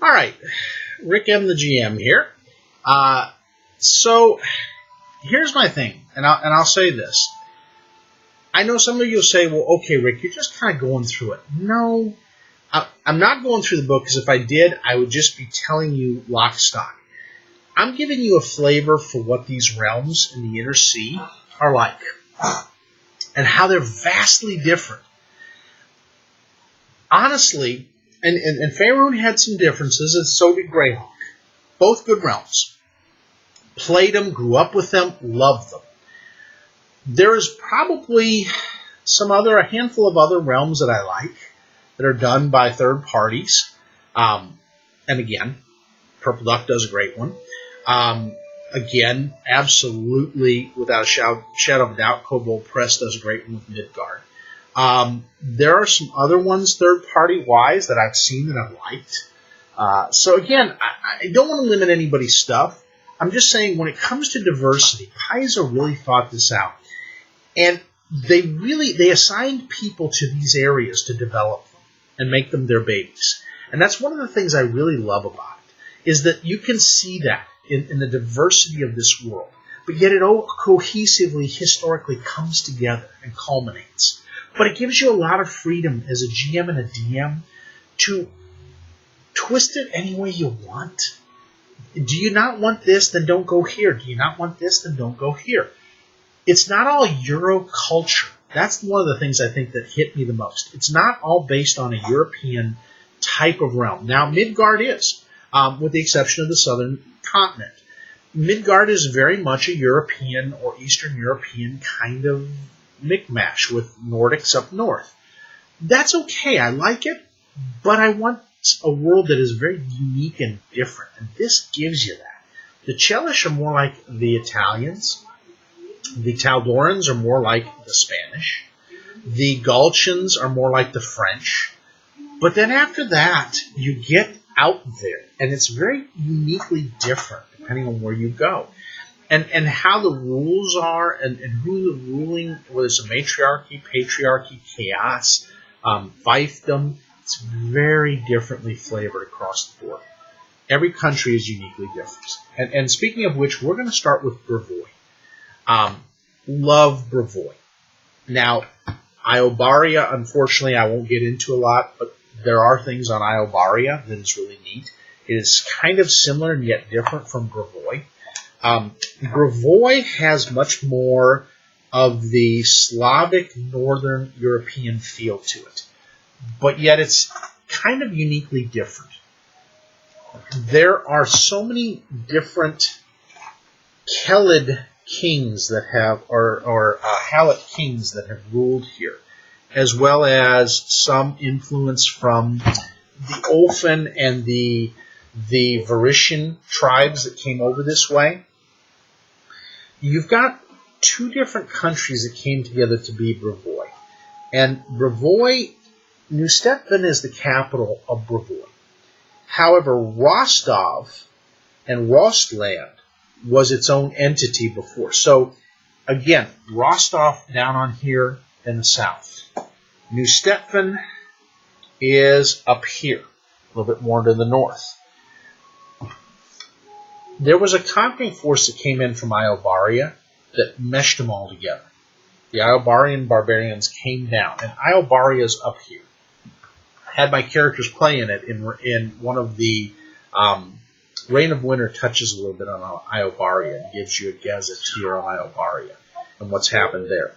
All right, Rick M. the GM here. So here's my thing, and I'll say this. I know some of you will say, well, okay, Rick, you're just kind of going through it. No, I'm not going through the book, because if I did, I would just be telling you lock stock. I'm giving you a flavor for what these realms in the Inner Sea are like, and how they're vastly different. Honestly, and Faerun had some differences, and so did Greyhawk. Both good realms. Played them, grew up with them, loved them. There is probably a handful of other realms that I like that are done by third parties. And again, Purple Duck does a great one. Again, absolutely, without a shadow of a doubt, Kobold Press does a great one with Midgard. There are some other ones, third-party wise, that I've seen that I've liked. So again, I don't want to limit anybody's stuff. I'm just saying, when it comes to diversity, Paizo really thought this out. And they assigned people to these areas to develop them and make them their babies. And that's one of the things I really love about it, is that you can see that in the diversity of this world. But yet it all cohesively, historically comes together and culminates. But it gives you a lot of freedom as a GM and a DM to twist it any way you want. Do you not want this? Then don't go here. Do you not want this? Then don't go here. It's not all Euro culture. That's one of the things I think that hit me the most. It's not all based on a European type of realm. Now, Midgard is, with the exception of the southern continent. Midgard is very much a European or Eastern European kind of micmash with Nordics up north. That's okay. I like it, but I want a world that is very unique and different, and this gives you that. The Chelish are more like the Italians. The Taldorans are more like the Spanish. The Galcians are more like the French. But then after that, you get out there, and it's very uniquely different depending on where you go. And how the rules are, and who the ruling, whether it's a matriarchy, patriarchy, chaos, fiefdom, it's very differently flavored across the board. Every country is uniquely different. And speaking of which, we're going to start with Brevoy. Love Brevoy. Now, Iobaria, unfortunately, I won't get into a lot, but there are things on Iobaria that is really neat. It is kind of similar and yet different from Brevoy. Brevoy has much more of the Slavic Northern European feel to it, but yet it's kind of uniquely different. There are so many different Kelid kings that have, or Hallet kings that have ruled here, as well as some influence from the Ulfen and the Varishian tribes that came over this way. You've got two different countries that came together to be Brevoy. And Brevoy, Neustetten is the capital of Brevoy. However, Rostov and Rostland was its own entity before. So, again, Rostov down on here in the south. Neustetten is up here, a little bit more to the north. There was a conquering force that came in from Iobaria that meshed them all together. The Iobarian barbarians came down, and Iobaria is up here. I had my characters play in it in one of the Reign of Winter touches a little bit on Iobaria and gives you a gazetteer on Iobaria and what's happened there.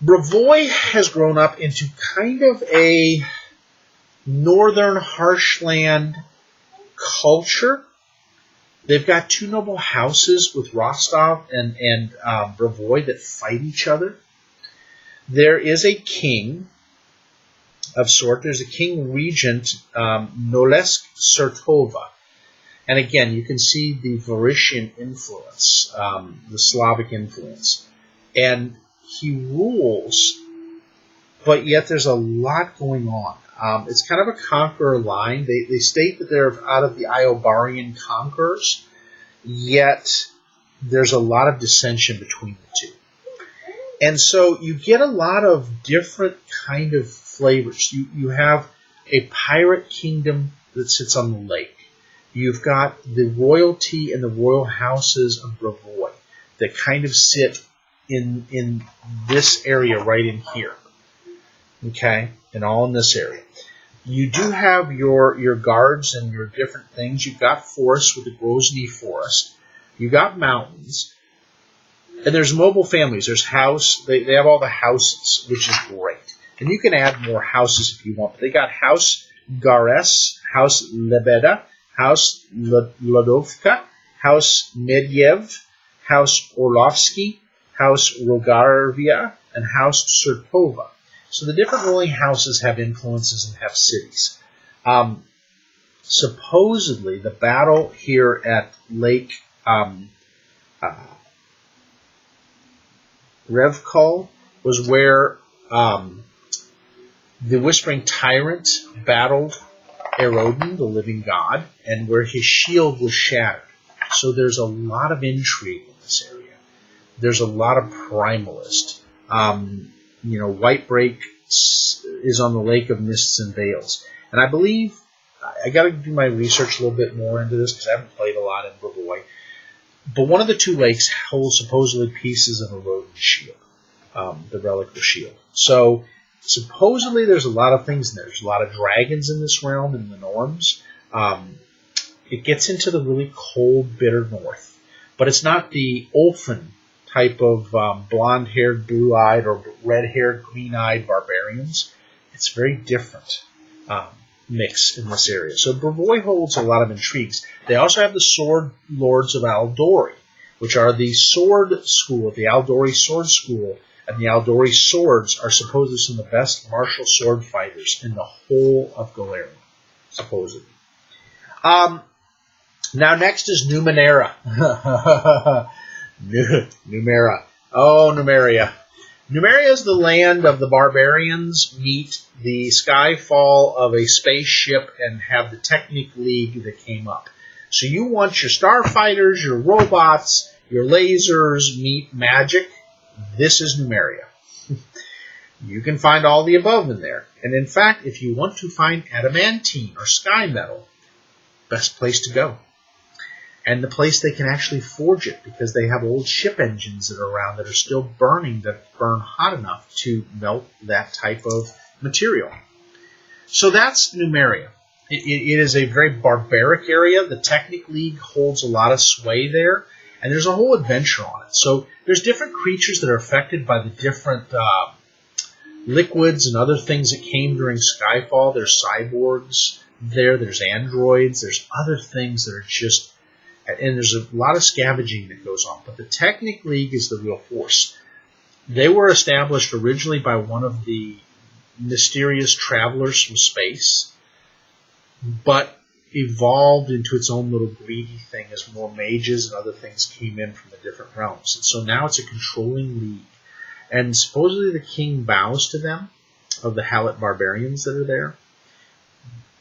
Brevoy has grown up into kind of a northern harshland culture. They've got two noble houses with Rostov and Brevoy that fight each other. There is a king of sort. There's a king regent, Nolesk Sertova. And again, you can see the Varishian influence, the Slavic influence. And he rules, but yet there's a lot going on. It's kind of a conqueror line. They state that they're out of the Iobarian conquerors, yet there's a lot of dissension between the two. And so you get a lot of different kind of flavors. You have a pirate kingdom that sits on the lake. You've got the royalty and the royal houses of Brevoy that kind of sit in this area right in here. Okay? And all in this area. You do have your guards and your different things. You've got forests with the Grosveney Forest. You've got mountains. And there's mobile families. There's house. They have all the houses, which is great. And you can add more houses if you want. But they got House Gares, House Lebeda, House Lodovka, House Medyev, House Orlovsky, House Rogarvia, and House Sertova. So the different ruling houses have influences and have cities. Supposedly, the battle here at Lake Revkol was where the Whispering Tyrant battled Erodin, the living god, and where his shield was shattered. So there's a lot of intrigue in this area. There's a lot of primalist. Whitebreak is on the Lake of Mists and Veils. And I believe, I got to do my research a little bit more into this because I haven't played a lot in Brevoy. But one of the two lakes holds supposedly pieces of Erodin's shield, the relic of shield. So supposedly there's a lot of things in there. There's a lot of dragons in this realm in the norms. It gets into the really cold, bitter north. But it's not the Ulfin type of blonde-haired, blue-eyed, or red-haired, green-eyed barbarians. It's very different mix in this area. So Brevoy holds a lot of intrigues. They also have the Sword Lords of Aldori, which are the sword school, the Aldori sword school, and the Aldori swords are supposedly some of the best martial sword fighters in the whole of Golarion, supposedly. Now next is Numenera. Numera. Oh, Numeria. Numeria is the land of the barbarians meet the skyfall of a spaceship and have the Technic League that came up. So you want your starfighters, your robots, your lasers meet magic. This is Numeria. You can find all the above in there. And in fact, if you want to find adamantine or sky metal, best place to go. And the place they can actually forge it because they have old ship engines that are around that are still burning, that burn hot enough to melt that type of material. So that's Numeria. It is a very barbaric area. The Technic League holds a lot of sway there, and there's a whole adventure on it. So there's different creatures that are affected by the different liquids and other things that came during Skyfall. There's cyborgs there. There's androids. There's other things that are just... And there's a lot of scavenging that goes on. But the Technic League is the real force. They were established originally by one of the mysterious travelers from space, but evolved into its own little greedy thing as more mages and other things came in from the different realms. And so now it's a controlling league. And supposedly the king bows to them, of the Hallett barbarians that are there,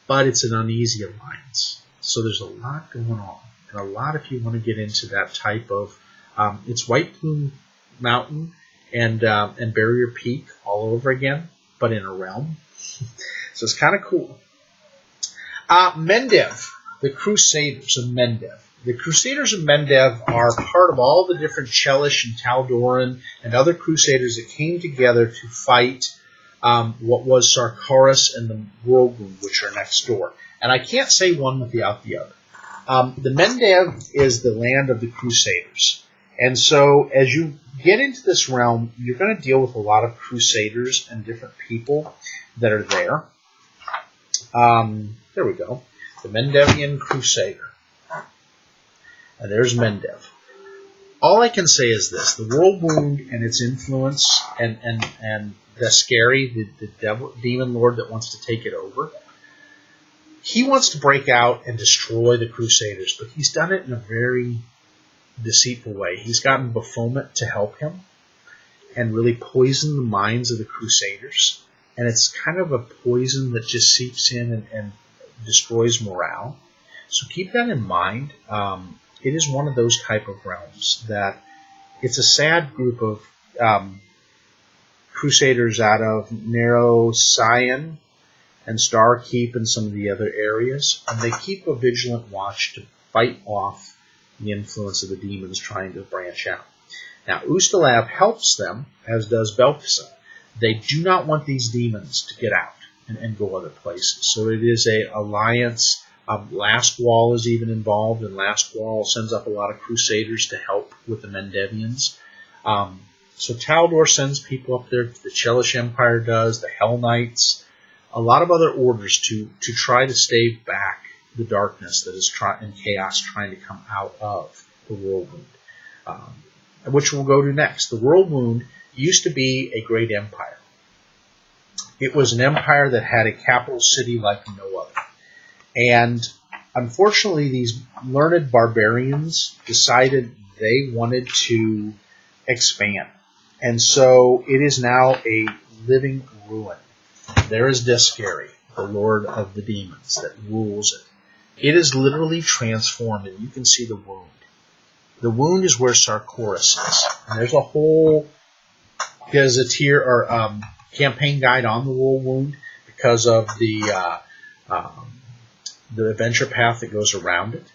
but it's an uneasy alliance. So there's a lot going on. And a lot if you want to get into that type of, it's White Plume Mountain and Barrier Peak all over again, but in a realm. So it's kind of cool. Mendev, the Crusaders of Mendev. The Crusaders of Mendev are part of all the different Chelish and Taldoran and other Crusaders that came together to fight what was Sarkaris and the Whirlwind, which are next door. And I can't say one without the other. The Mendev is the land of the Crusaders. And so as you get into this realm, you're going to deal with a lot of Crusaders and different people that are there. There we go. The Mendevian Crusader. And there's Mendev. All I can say is this. The Whirlwind and its influence and the Scary, the demon lord that wants to take it over, he wants to break out and destroy the Crusaders, but he's done it in a very deceitful way. He's gotten Baphomet to help him and really poison the minds of the Crusaders. And it's kind of a poison that just seeps in and destroys morale. So keep that in mind. It is one of those type of realms that it's a sad group of Crusaders out of Narrow Cyan and Starkeep and some of the other areas, and they keep a vigilant watch to fight off the influence of the demons trying to branch out. Now, Ustalav helps them, as does Belkacem. They do not want these demons to get out and go other places. So it is an alliance. Last Wall is even involved, and Last Wall sends up a lot of crusaders to help with the Mendevians. So Taldor sends people up there. The Chelish Empire does, the Hell Knights, a lot of other orders to try to stave back the darkness that is and chaos trying to come out of the Whirlwind, which we'll go to next. The Whirlwind used to be a great empire. It was an empire that had a capital city like no other. And unfortunately, these learned barbarians decided they wanted to expand. And so it is now a living ruin. There is Discary, the lord of the demons, that rules it. It is literally transformed, and you can see the wound. The wound is where Sarkoris is. And there's a whole gazetteer or campaign guide on the Whirlwind because of the adventure path that goes around it.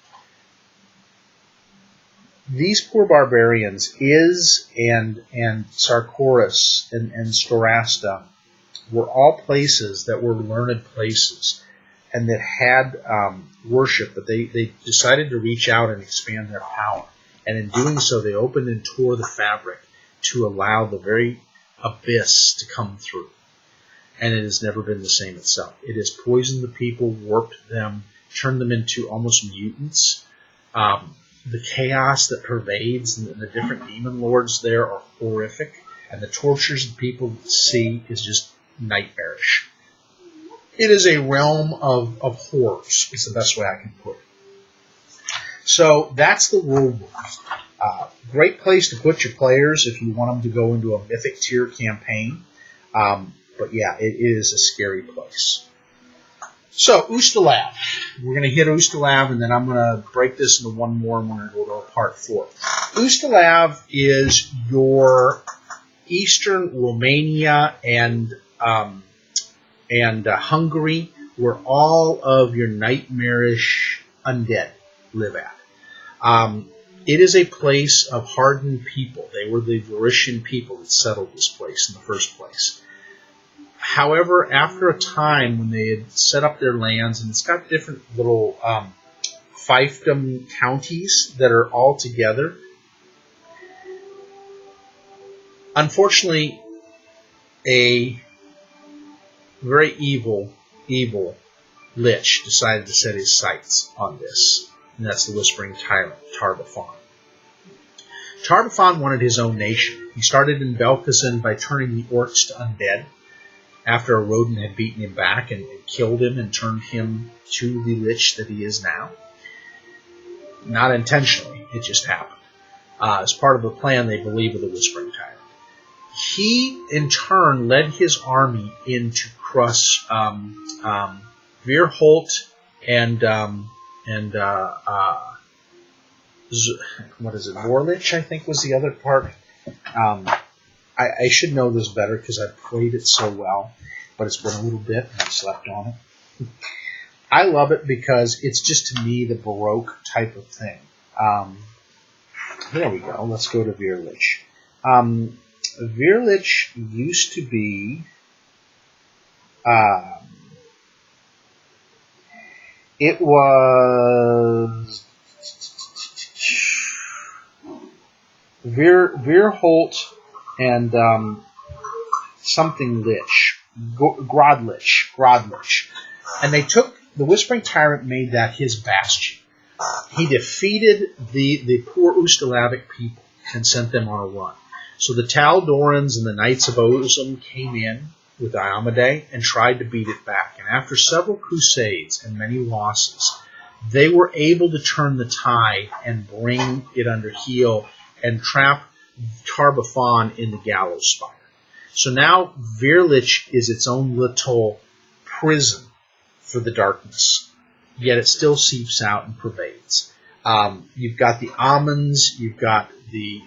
These poor barbarians, Iz and Sarkoris and Storasta, were all places that were learned places and that had worship, but they decided to reach out and expand their power. And in doing so, they opened and tore the fabric to allow the very abyss to come through. And it has never been the same itself. It has poisoned the people, warped them, turned them into almost mutants. The chaos that pervades and the different demon lords there are horrific. And the tortures that people see is just nightmarish. It is a realm of horrors, is the best way I can put it. So that's the Whirlwind. Great place to put your players if you want them to go into a mythic tier campaign. But yeah, it is a scary place. So, Ustalav. We're going to hit Ustalav, and then I'm going to break this into one more, and we're going to go to part 4. Ustalav is your eastern Romania and Hungary, where all of your nightmarish undead live at. It is a place of hardened people. They were the Varishian people that settled this place in the first place. However, after a time when they had set up their lands, and it's got different little fiefdom counties that are all together, unfortunately, a very evil lich decided to set his sights on this, and that's the Whispering Tyrant, Tar-Baphon. Tar-Baphon wanted his own nation. He started in Belkacem by turning the orcs to undead, after a rodent had beaten him back and killed him and turned him to the lich that he is now. Not intentionally, it just happened. As part of the plan, they believe, of the Whispering Tyrant. He, in turn, led his army in to crush Veerholt and what is it, Vorlich, I think was the other part. I should know this better because I've played it so well, but it's been a little bit and I've slept on it. I love it because it's just, to me, the Baroque type of thing. There we go. Let's go to Vorlich. Vorlich used to be it was Veerholt and something Lich, Grodlich. And they took, the Whispering Tyrant made that his bastion. He defeated the poor Ustalavic people and sent them on a run. So the Taldorans and the Knights of Ozum came in with Iomedae and tried to beat it back. And after several crusades and many losses, they were able to turn the tide and bring it under heel and trap Tar-Baphon in the gallows spire. So now Vorlich is its own little prison for the darkness, yet it still seeps out and pervades. You've got the Amons, you've got the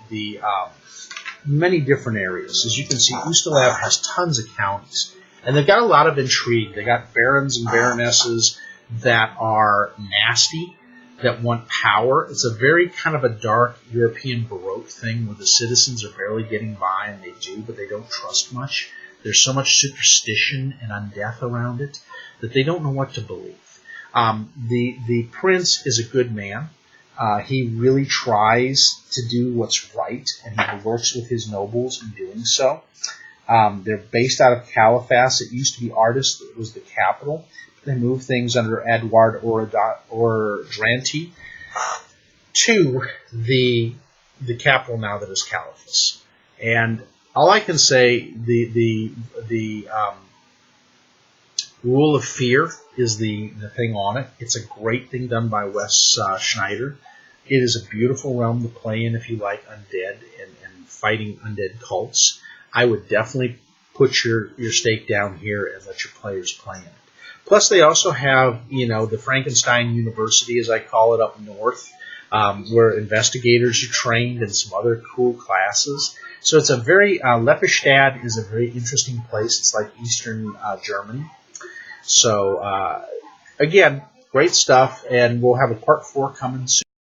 many different areas. As you can see, Ustalav has tons of counties. And they've got a lot of intrigue. They got barons and baronesses that are nasty, that want power. It's a very kind of a dark European Baroque thing where the citizens are barely getting by, and they do, but they don't trust much. There's so much superstition and undeath around it that they don't know what to believe. The prince is a good man. He really tries to do what's right, and he works with his nobles in doing so. They're based out of Caliphas. It used to be Ardis. It was the capital. They moved things under Edward Ordranti to the capital now that is Caliphas. And all I can say, the Rule of Fear is the thing on it. It's a great thing done by Wes Schneider. It is a beautiful realm to play in if you like undead and fighting undead cults. I would definitely put your stake down here and let your players play in it. Plus, they also have, the Frankenstein University, as I call it, up north, where investigators are trained and some other cool classes. So it's a very, Lepidstadt is a very interesting place. It's like Eastern Germany. So, again, great stuff, and we'll have a part 4 coming soon.